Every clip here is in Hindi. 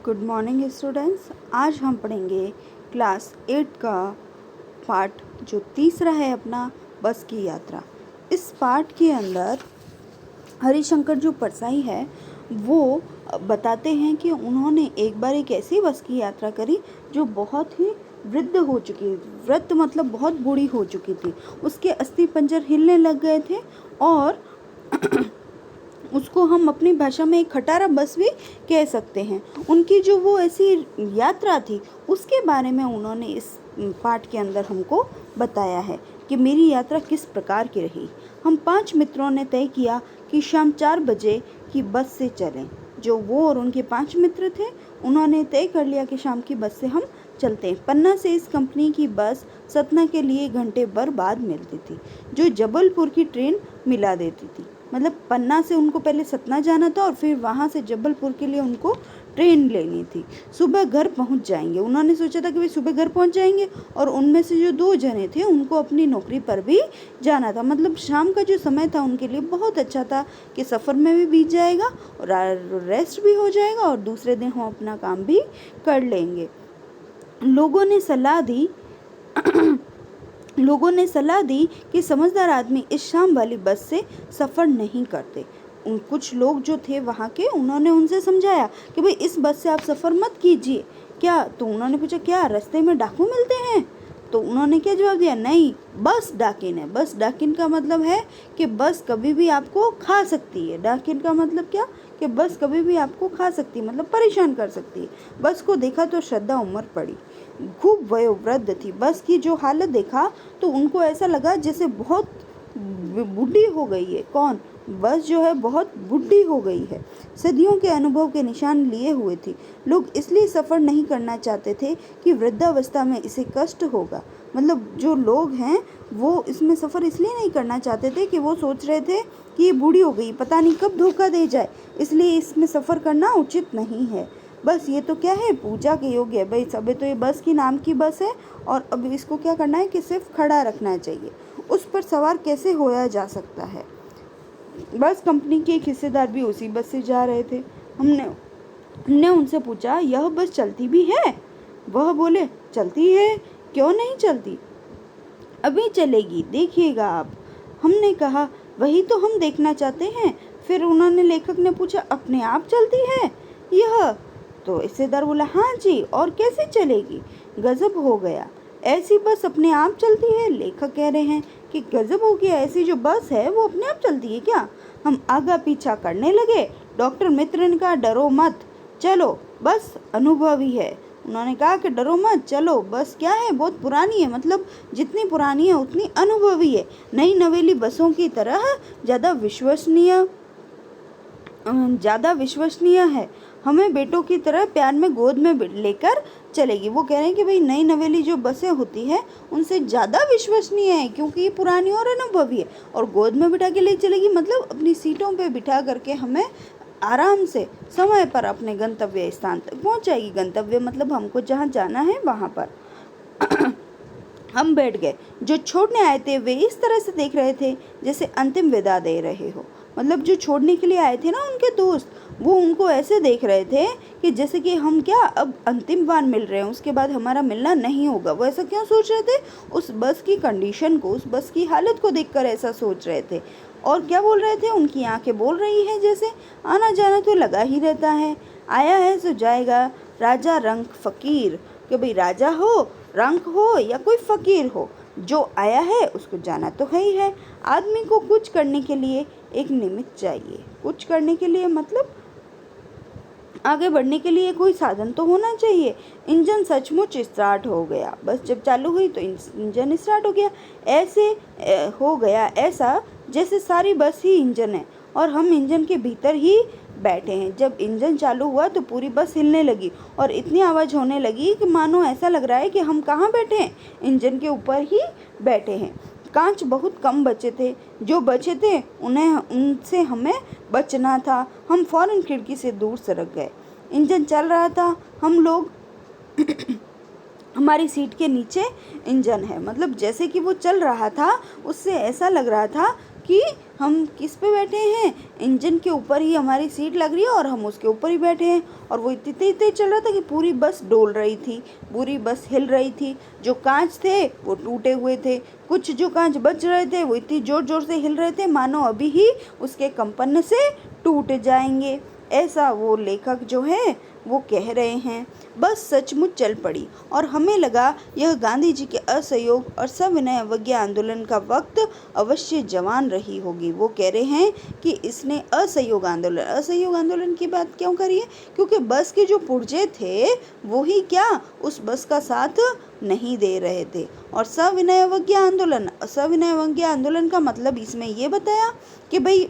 Good morning students. आज हम पढ़ेंगे क्लास 8 का पार्ट जो तीसरा है अपना बस की यात्रा। इस पार्ट के अंदर हरिशंकर जो परसाई है वो बताते हैं कि उन्होंने एक बार एक ऐसी बस की यात्रा करी जो बहुत ही वृद्ध हो चुकी, वृद्ध मतलब बहुत बूढ़ी हो चुकी थी। उसके अस्थि पंजर हिलने लग गए थे और उसको हम अपनी भाषा में एक खटारा बस भी कह सकते हैं। उनकी जो वो ऐसी यात्रा थी उसके बारे में उन्होंने इस पाठ के अंदर हमको बताया है कि मेरी यात्रा किस प्रकार की रही। हम 5 मित्रों ने तय किया कि शाम 4 बजे की बस से चलें। जो वो और उनके 5 मित्र थे उन्होंने तय कर लिया कि शाम की बस से हम चलते हैं। पन्ना से इस कंपनी की बस सतना के लिए घंटे भर बाद मिलती थी, जो जबलपुर की ट्रेन मिला देती थी। मतलब पन्ना से उनको पहले सतना जाना था और फिर वहाँ से जबलपुर के लिए उनको ट्रेन लेनी थी। सुबह घर पहुँच जाएंगे। उन्होंने सोचा था कि वे सुबह घर पहुँच जाएंगे और उनमें से जो 2 जने थे उनको अपनी नौकरी पर भी जाना था। मतलब शाम का जो समय था उनके लिए बहुत अच्छा था कि सफ़र में भी बीत जाएगा और रेस्ट भी हो जाएगा और दूसरे दिन हम अपना काम भी कर लेंगे। लोगों ने सलाह दी कि समझदार आदमी इस शाम वाली बस से सफ़र नहीं करते। कुछ लोग जो थे वहाँ के उन्होंने उनसे समझाया कि भाई इस बस से आप सफ़र मत कीजिए। क्या? तो उन्होंने पूछा क्या रास्ते में डाकू मिलते हैं? तो उन्होंने क्या जवाब दिया? नहीं, बस डाकिन है। बस डाकिन का मतलब है कि बस कभी भी आपको खा सकती है। डाकिन का मतलब क्या? कि बस कभी भी आपको खा सकती है, मतलब परेशान कर सकती है। बस को देखा तो श्रद्धा उमड़ पड़ी। खूब वयोवृद्ध थी। बस की जो हालत देखा तो उनको ऐसा लगा जैसे बहुत बूढ़ी हो गई है। कौन? बस जो है बहुत बूढ़ी हो गई है। सदियों के अनुभव के निशान लिए हुए थी। लोग इसलिए सफ़र नहीं करना चाहते थे कि वृद्धावस्था में इसे कष्ट होगा। मतलब जो लोग हैं वो इसमें सफ़र इसलिए नहीं करना चाहते थे कि वो सोच रहे थे कि ये बूढ़ी हो गई, पता नहीं कब धोखा दे जाए, इसलिए इसमें सफ़र करना उचित नहीं है। बस ये तो क्या है, पूजा के योग्य है भाई। सब तो ये बस की नाम की बस है और अब इसको क्या करना है कि सिर्फ खड़ा रखना चाहिए। उस पर सवार कैसे होया जा सकता है? बस कंपनी के एक हिस्सेदार भी उसी बस से जा रहे थे। हमने उनसे पूछा यह बस चलती भी है? वह बोले चलती है, क्यों नहीं चलती, अभी चलेगी, देखिएगा आप। हमने कहा वही तो हम देखना चाहते हैं। फिर उन्होंने लेखक ने पूछा अपने आप चलती है यह? तो हिस्सेदार बोला हाँ जी, और कैसे चलेगी? गजब हो गया, ऐसी बस अपने आप चलती है? लेखक कह रहे हैं कि गजब हो गया, ऐसी जो बस है वो अपने आप चलती है क्या? हम आगा पीछा करने लगे। डॉक्टर मित्र ने कहा डरो मत, चलो, बस अनुभवी है। उन्होंने कहा कि डरो मत, चलो, बस क्या है बहुत पुरानी है, मतलब जितनी पुरानी है उतनी अनुभवी है। नई नवेली बसों की तरह ज़्यादा विश्वसनीय है। हमें बेटों की तरह प्यार में गोद में लेकर चलेगी। वो कह रहे हैं कि भाई नई नवेली जो बसें होती है उनसे ज़्यादा विश्वसनीय है क्योंकि ये पुरानी और अनुभवी है और गोद में बिठा के ले चलेगी, मतलब अपनी सीटों पे बिठा करके हमें आराम से समय पर अपने गंतव्य स्थान तक पहुंचाएगी। गंतव्य मतलब हमको जहाँ जाना है वहाँ पर। हम बैठ गए। जो छोड़ने आए थे वे इस तरह से देख रहे थे जैसे अंतिम विदा दे रहे हो। मतलब जो छोड़ने के लिए आए थे ना उनके दोस्त, वो उनको ऐसे देख रहे थे कि जैसे कि हम क्या अब अंतिम बार मिल रहे हैं, उसके बाद हमारा मिलना नहीं होगा। वो ऐसा क्यों सोच रहे थे? उस बस की कंडीशन को, उस बस की हालत को देखकर ऐसा सोच रहे थे। और क्या बोल रहे थे? उनकी आंखें बोल रही हैं जैसे आना जाना तो लगा ही रहता है, आया है सो जाएगा, राजा रंक फकीर। कि भाई राजा हो, रंक हो या कोई फकीर हो, जो आया है उसको जाना तो है ही है। आदमी को कुछ करने के लिए एक निमित्त चाहिए। कुछ करने के लिए मतलब आगे बढ़ने के लिए कोई साधन तो होना चाहिए। इंजन सचमुच स्टार्ट हो गया। बस जब चालू हुई तो इंजन स्टार्ट हो गया। ऐसे हो गया ऐसा जैसे सारी बस ही इंजन है और हम इंजन के भीतर ही बैठे हैं। जब इंजन चालू हुआ तो पूरी बस हिलने लगी और इतनी आवाज़ होने लगी कि मानो ऐसा लग रहा है कि हम कहाँ बैठे हैं, इंजन के ऊपर ही बैठे हैं। कांच बहुत कम बचे थे, जो बचे थे उनसे हमें बचना था। हम फौरन खिड़की से दूर सरक गए। इंजन चल रहा था, हम लोग हमारी सीट के नीचे इंजन है, मतलब जैसे कि वो चल रहा था उससे ऐसा लग रहा था कि हम किस पे बैठे हैं, इंजन के ऊपर ही हमारी सीट लग रही है और हम उसके ऊपर ही बैठे हैं। और वो इतनी तेज चल रहा था कि पूरी बस डोल रही थी, पूरी बस हिल रही थी। जो कांच थे वो टूटे हुए थे, कुछ जो कांच बच रहे थे वो इतनी जोर जोर से हिल रहे थे मानो अभी ही उसके कंपन से टूट जाएंगे। ऐसा वो लेखक जो है वो कह रहे हैं। बस सचमुच चल पड़ी और हमें लगा यह गांधी जी के असहयोग और सविनय अवज्ञा आंदोलन का वक्त अवश्य जवान रही होगी। वो कह रहे हैं कि इसने असहयोग आंदोलन की बात क्यों करी है, क्योंकि बस के जो पुर्जे थे वो ही क्या उस बस का साथ नहीं दे रहे थे। और सविनय अवज्ञा आंदोलन का मतलब इसमें ये बताया कि भाई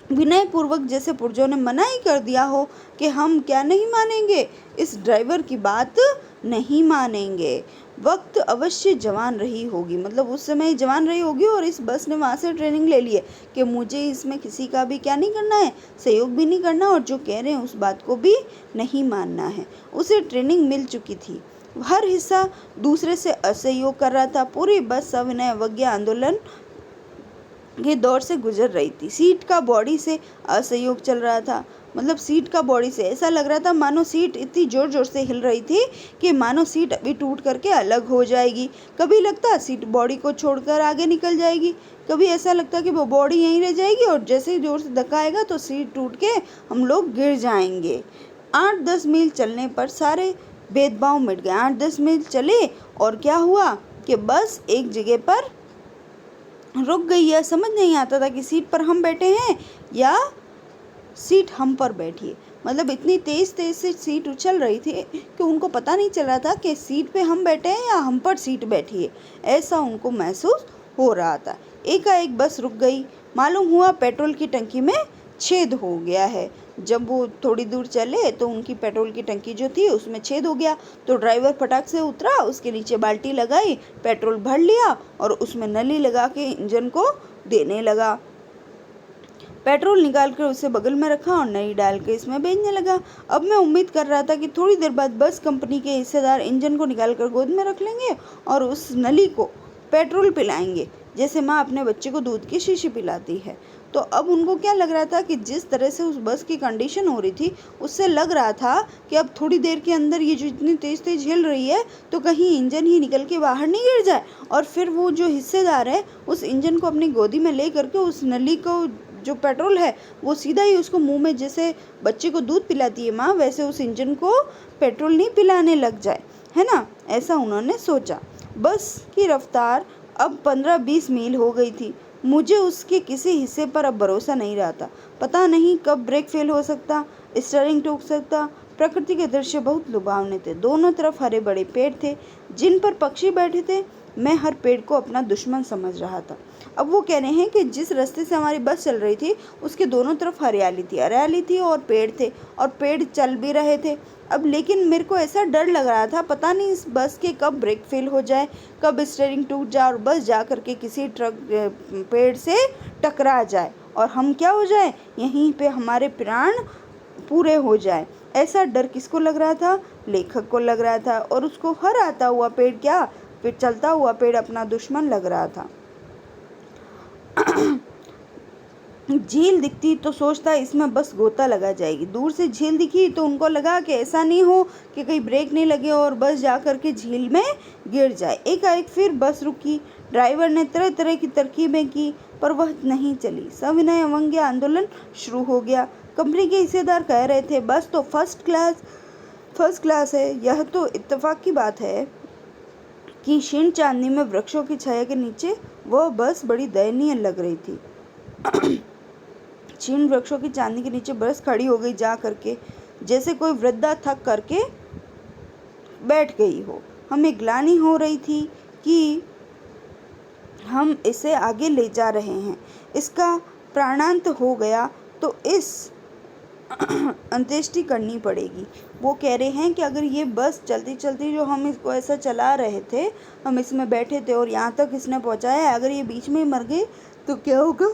विनय पूर्वक जैसे पुर्जों ने मना ही कर दिया हो कि हम क्या नहीं मानेंगे, इस ड्राइवर की बात नहीं मानेंगे। वक्त अवश्य जवान रही होगी, मतलब उस समय जवान रही होगी और इस बस ने वहाँ से ट्रेनिंग ले ली है कि मुझे इसमें किसी का भी क्या नहीं करना है, सहयोग भी नहीं करना और जो कह रहे हैं उस बात को भी नहीं मानना है। उसे ट्रेनिंग मिल चुकी थी, हर हिस्सा दूसरे से असहयोग कर रहा था। पूरी बस सविनय अवज्ञा आंदोलन के दौर से गुजर रही थी। सीट का बॉडी से असहयोग चल रहा था, मतलब सीट का बॉडी से ऐसा लग रहा था मानो सीट इतनी जोर जोर से हिल रही थी कि मानो सीट अभी टूट करके अलग हो जाएगी। कभी लगता सीट बॉडी को छोड़कर आगे निकल जाएगी, कभी ऐसा लगता कि वो बॉडी यहीं रह जाएगी और जैसे ही जोर से धक्का आएगा तो सीट टूट के हम लोग गिर जाएंगे। 8-10 मील चलने पर सारे भेदभाव मिट गए। 8-10 मील चले और क्या हुआ कि बस एक जगह पर रुक गई है। समझ नहीं आता था कि सीट पर हम बैठे हैं या सीट हम पर बैठी है। मतलब इतनी तेज तेज से सीट उछल रही थी कि उनको पता नहीं चल रहा था कि सीट पे हम बैठे हैं या हम पर सीट बैठी है, ऐसा उनको महसूस हो रहा था। एकाएक बस रुक गई, मालूम हुआ पेट्रोल की टंकी में छेद हो गया है। जब वो थोड़ी दूर चले तो उनकी पेट्रोल की टंकी जो थी उसमें छेद हो गया। तो ड्राइवर फटाक से उतरा, उसके नीचे बाल्टी लगाई, पेट्रोल भर लिया और उसमें नली लगा के इंजन को देने लगा। पेट्रोल निकाल कर उसे बगल में रखा और नली डाल के इसमें भेजने लगा। अब मैं उम्मीद कर रहा था कि थोड़ी देर बाद बस कंपनी के हिस्सेदार इंजन को निकाल कर गोद में रख लेंगे और उस नली को पेट्रोल पिलाएंगे, जैसे माँ अपने बच्चे को दूध की शीशी पिलाती है। तो अब उनको क्या लग रहा था कि जिस तरह से उस बस की कंडीशन हो रही थी उससे लग रहा था कि अब थोड़ी देर के अंदर ये जो इतनी तेज तेज हिल रही है तो कहीं इंजन ही निकल के बाहर नहीं गिर जाए और फिर वो जो हिस्सेदार है उस इंजन को अपनी गोदी में ले करके उस नली को जो पेट्रोल है वो सीधा ही उसको मुंह में, जैसे बच्चे को दूध पिलाती है माँ वैसे उस इंजन को पेट्रोल नहीं पिलाने लग जाए, है ना। ऐसा उन्होंने सोचा। बस की रफ्तार अब 15-20 मील हो गई थी। मुझे उसके किसी हिस्से पर अब भरोसा नहीं रहा था। पता नहीं कब ब्रेक फेल हो सकता, स्टीयरिंग टूट सकता। प्रकृति के दृश्य बहुत लुभावने थे। दोनों तरफ हरे बड़े पेड़ थे जिन पर पक्षी बैठे थे। मैं हर पेड़ को अपना दुश्मन समझ रहा था। अब वो कह रहे हैं कि जिस रास्ते से हमारी बस चल रही थी उसके दोनों तरफ हरियाली थी और पेड़ थे और पेड़ चल भी रहे थे। अब लेकिन मेरे को ऐसा डर लग रहा था, पता नहीं इस बस के कब ब्रेक फेल हो जाए, कब स्टीयरिंग टूट जाए और बस जा करके किसी पेड़ से टकरा जाए और हम क्या हो जाए, यहीं पे हमारे प्राण पूरे हो जाए। ऐसा डर किसको लग रहा था? लेखक को लग रहा था। और उसको हर आता हुआ पेड़ क्या, फिर चलता हुआ पेड़ अपना दुश्मन लग रहा था। झील दिखती तो सोचता इसमें बस गोता लगा जाएगी। दूर से झील दिखी तो उनको लगा कि ऐसा नहीं हो कि कहीं ब्रेक नहीं लगे और बस जा कर के झील में गिर जाए। एकाएक फिर बस रुकी। ड्राइवर ने तरह तरह की तरकीबें की पर वह नहीं चली। सविनय अवज्ञा आंदोलन शुरू हो गया। कंपनी के हिस्सेदार कह रहे थे बस तो फर्स्ट क्लास है। यह तो इत्तेफाक की बात है कि क्षीण चांदनी में वृक्षों की छाया के नीचे वह बस बड़ी दयनीय लग रही थी। क्षीण वृक्षों की चांदनी के नीचे बस खड़ी हो गई जा करके, जैसे कोई वृद्धा थक करके बैठ गई हो। हमें ग्लानि हो रही थी कि हम इसे आगे ले जा रहे हैं, इसका प्राणांत हो गया तो इस अंत्येष्टि करनी पड़ेगी। वो कह रहे हैं कि अगर ये बस चलती चलती जो हम इसको ऐसा चला रहे थे, हम इसमें बैठे थे और यहाँ तक इसने पहुँचाया है, अगर ये बीच में मर गए तो क्या होगा,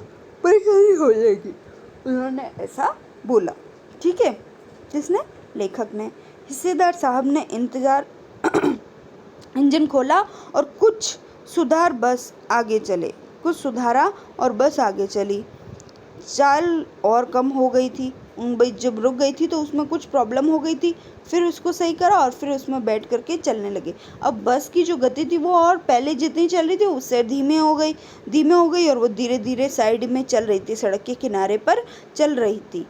परेशानी हो जाएगी। उन्होंने ऐसा बोला। ठीक है, जिसने, लेखक ने। हिस्सेदार साहब ने इंजन खोला और कुछ सुधार बस आगे चले। कुछ सुधारा और बस आगे चली। चाल और कम हो गई थी। भाई जब रुक गई थी तो उसमें कुछ प्रॉब्लम हो गई थी, फिर उसको सही करा और फिर उसमें बैठ करके चलने लगे। अब बस की जो गति थी वो और पहले जितनी चल रही थी उससे धीमे हो गई और वो धीरे धीरे साइड में चल रही थी, सड़क के किनारे पर चल रही थी।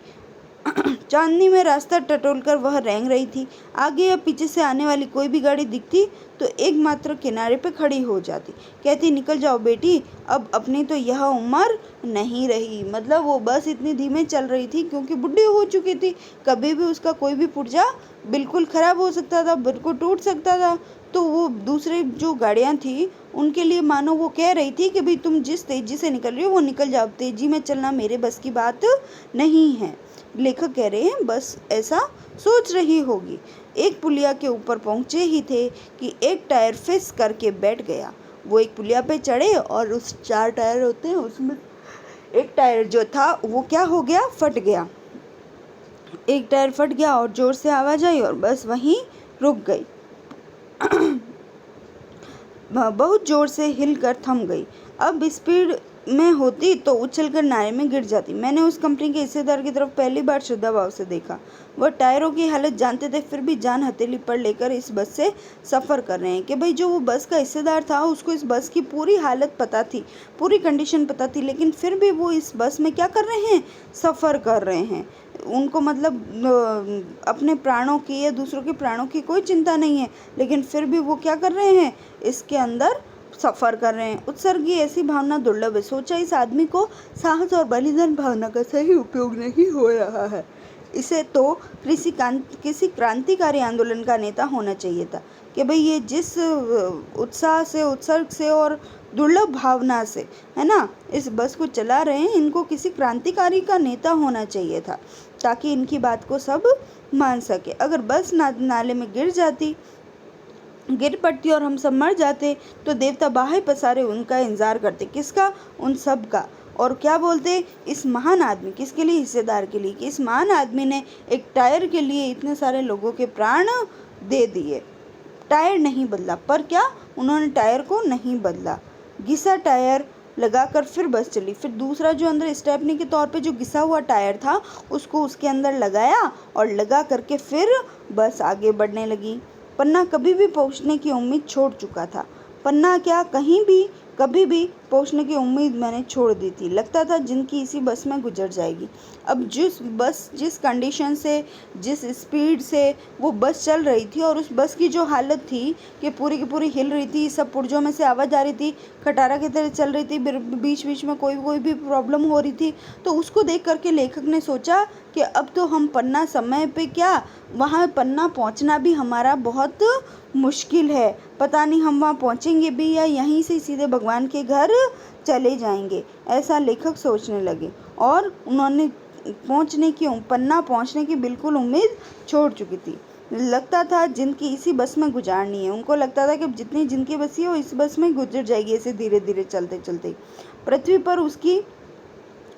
चांदनी में रास्ता टटोलकर वह रेंग रही थी। आगे या पीछे से आने वाली कोई भी गाड़ी दिखती तो एकमात्र किनारे पे खड़ी हो जाती, कहती निकल जाओ बेटी, अब अपनी तो यह उम्र नहीं रही। मतलब वो बस इतनी धीमे चल रही थी क्योंकि बुढ़ी हो चुकी थी, कभी भी उसका कोई भी पुर्जा बिल्कुल ख़राब हो सकता था, बिल्कुल टूट सकता था। तो वो दूसरे जो गाड़ियाँ थी उनके लिए मानो वो कह रही थी कि भाई तुम जिस तेज़ी से निकल रही हो वो निकल जाओ, तेज़ी में चलना मेरे बस की बात नहीं है। लेखक कह रहे हैं बस ऐसा सोच रही होगी। एक पुलिया के ऊपर पहुंचे ही थे कि एक टायर फिस करके बैठ गया। वो एक पुलिया पे चढ़े और उस 4 टायर होते हैं उसमें एक टायर जो था वो क्या हो गया, फट गया। एक टायर फट गया और जोर से आवाज आई और बस वहीं रुक गई। बहुत जोर से हिलकर थम गई। अब स्पीड में होती तो उछलकर नाले में गिर जाती। मैंने उस कंपनी के हिस्सेदार की तरफ पहली बार श्रद्धा भाव से देखा। वह टायरों की हालत जानते थे फिर भी जान हथेली पर लेकर इस बस से सफ़र कर रहे हैं कि भाई जो वो बस का हिस्सेदार था उसको इस बस की पूरी हालत पता थी, पूरी कंडीशन पता थी, लेकिन फिर भी वो इस बस में क्या कर रहे हैं, सफ़र कर रहे हैं। उनको मतलब अपने प्राणों की या दूसरों के प्राणों की कोई चिंता नहीं है, लेकिन फिर भी वो क्या कर रहे हैं, इसके अंदर सफ़र कर रहे हैं। उत्सर्ग की ऐसी भावना दुर्लभ है। सोचा इस आदमी को साहस और बलिदान भावना का सही उपयोग नहीं हो रहा है। इसे तो किसी क्रांतिकारी आंदोलन का नेता होना चाहिए था कि भाई ये जिस उत्साह से, उत्सर्ग से और दुर्लभ भावना से है ना इस बस को चला रहे हैं, इनको किसी क्रांतिकारी का नेता होना चाहिए था ताकि इनकी बात को सब मान सके। अगर बस नाले में गिर पड़ती और हम सब मर जाते तो देवता बाहे पसारे उनका इंतजार करते। किसका? उन सब का। और क्या बोलते, इस महान आदमी, किसके लिए, हिस्सेदार के लिए, कि इस महान आदमी ने एक टायर के लिए इतने सारे लोगों के प्राण दे दिए। टायर नहीं बदला, पर क्या उन्होंने टायर को नहीं बदला, घिसा टायर लगाकर फिर बस चली। फिर दूसरा जो अंदर स्टेपनी के तौर पे जो घिसा हुआ टायर था उसको उसके अंदर लगाया और लगा करके फिर बस आगे बढ़ने लगी। पन्ना कभी भी पहुंचने की उम्मीद छोड़ चुका था। पन्ना क्या, कहीं भी कभी भी पहुंचने की उम्मीद मैंने छोड़ दी थी। लगता था जिनकी इसी बस में गुजर जाएगी। अब जिस कंडीशन से, जिस स्पीड से वो बस चल रही थी और उस बस की जो हालत थी कि पूरी की पूरी हिल रही थी, सब पुर्जों में से आवाज़ आ रही थी, खटारा की तरह चल रही थी, बीच बीच में कोई भी प्रॉब्लम हो रही थी, तो उसको देख करके लेखक ने सोचा कि अब तो हम पन्ना समय पे क्या, वहाँ पन्ना पहुँचना भी हमारा बहुत मुश्किल है। पता नहीं हम वहाँ पहुँचेंगे भी या यहीं से सीधे भगवान के घर चले जाएंगे, ऐसा लेखक सोचने लगे। और उन्होंने पन्ना पहुँचने की बिल्कुल उम्मीद छोड़ चुकी थी। लगता था जिनकी इसी बस में गुजारनी है। उनको लगता था कि जितनी जिनकी बसी है वो इस बस में गुजर जाएगी, ऐसे धीरे धीरे चलते चलते। पृथ्वी पर उसकी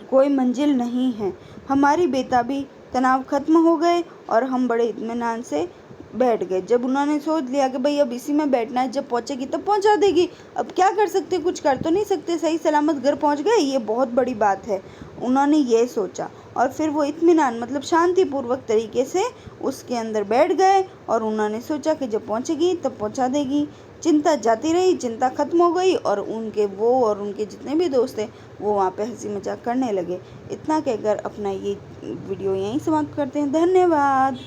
कोई मंजिल नहीं है। हमारी बेताबी, तनाव खत्म हो गए और हम बड़े इत्मीनान से बैठ गए। जब उन्होंने सोच लिया कि भाई अब इसी में बैठना है, जब पहुंचेगी तब पहुंचा देगी, अब क्या कर सकते, कुछ कर तो नहीं सकते, सही सलामत घर पहुंच गए, ये बहुत बड़ी बात है। उन्होंने ये सोचा और फिर वो इत्मीनान मतलब शांतिपूर्वक तरीके से उसके अंदर बैठ गए और उन्होंने सोचा कि जब पहुंचेगी तब पहुंचा देगी। चिंता जाती रही, चिंता खत्म हो गई और उनके जितने भी दोस्त थे वो वहाँ पे हंसी मजाक करने लगे। इतना कहकर अपना ये वीडियो यहीं समाप्त करते हैं। धन्यवाद।